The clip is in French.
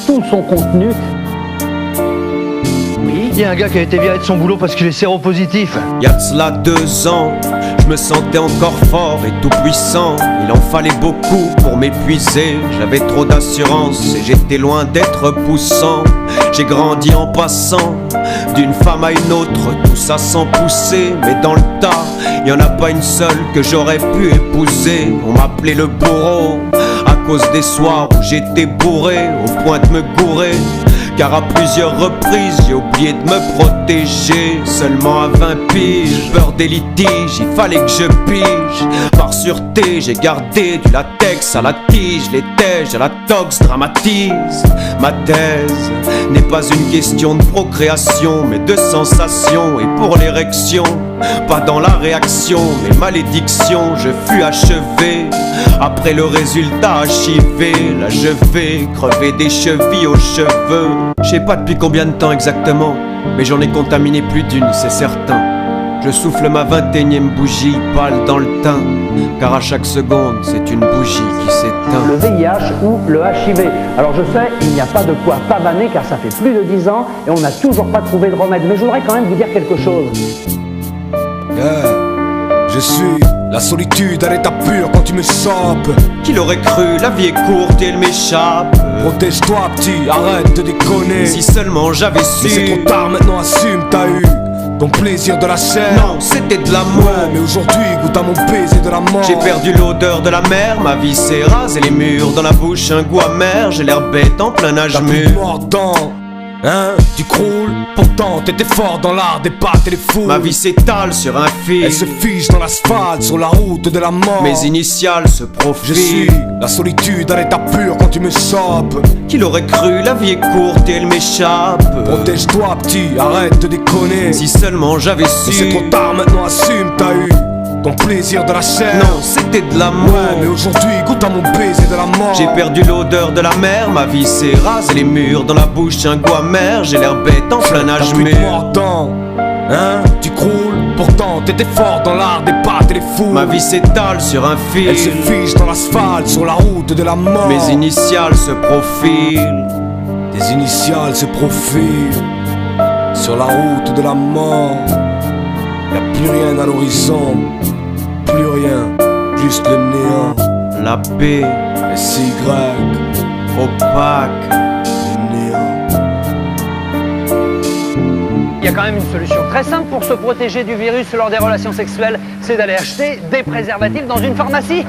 tout son contenu. Oui, il y a un gars qui a été viré de son boulot parce qu'il est séropositif. Il y a de cela 2 ans, je me sentais encore fort et tout puissant. Il en fallait beaucoup pour m'épuiser. J'avais trop d'assurance et j'étais loin d'être poussant. J'ai grandi en passant d'une femme à une autre, tout ça sans pousser. Mais dans le tas, y en a pas une seule que j'aurais pu épouser. On m'appelait le bourreau à cause des soirs où j'étais bourré au point de me gourer. Car à plusieurs reprises j'ai oublié de me protéger. Seulement à 20 piges, peur des litiges, il fallait que je pige. Par sûreté j'ai gardé du latex à la tige. Les tèges à la tox dramatisent. Ma thèse n'est pas une question de procréation mais de sensation. Et pour l'érection, pas dans la réaction mais malédiction. Je fus achevé après le résultat achivé. Là je vais crever des chevilles aux cheveux. Je sais pas depuis combien de temps exactement, mais j'en ai contaminé plus d'une, c'est certain. Je souffle ma 21e bougie, pâle dans le teint, car à chaque seconde, c'est une bougie qui s'éteint. Le VIH ou le HIV. Alors je sais, il n'y a pas de quoi pavaner car ça fait plus de 10 ans et on n'a toujours pas trouvé de remède. Mais je voudrais quand même vous dire quelque chose. Je suis la solitude à l'état pur quand tu me chopes. Qui l'aurait cru, la vie est courte et elle m'échappe. Protège-toi petit, arrête de déconner. Si seulement j'avais su. Mais c'est trop tard maintenant, assume, t'as eu ton plaisir de la chair. Non, c'était de l'amour. Ouais, mais aujourd'hui goûte à mon baiser de la mort. J'ai perdu l'odeur de la mer, ma vie s'est rasée les murs. Dans la bouche un goût amer, j'ai l'air bête en plein âge T'as mûr. plus de mordant, hein, tu croules. Pourtant t'étais fort dans l'art des pattes et les fous. Ma vie s'étale sur un fil. Elle se fige dans l'asphalte sur la route de la mort. Mes initiales se profilent. Je suis la solitude à l'état pur quand tu me chopes. Qui l'aurait cru, la vie est courte et elle m'échappe. Protège-toi petit, arrête de déconner. Si seulement j'avais su. Mais c'est trop tard maintenant, assume, t'as eu ton plaisir de la chair. Non, c'était de l'amour. Ouais, mais aujourd'hui goûte à mon baiser de la mort. J'ai perdu l'odeur de la mer, ma vie s'est rasée les murs. Dans la bouche un goût amer, j'ai l'air bête en plein âge T'as plus de mûr. mordant, hein, tu croules. Pourtant t'étais fort dans l'art des pattes et les fous. Ma vie s'étale sur un fil. Elle se fige dans l'asphalte sur la route de la mort. Mes initiales se profilent. Tes initiales se profilent sur la route de la mort. Y'a plus rien à l'horizon, plus rien, juste le néant. La B, SY, opaque. le néant. Il y a quand même une solution très simple pour se protéger du virus lors des relations sexuelles, c'est d'aller acheter des préservatifs dans une pharmacie.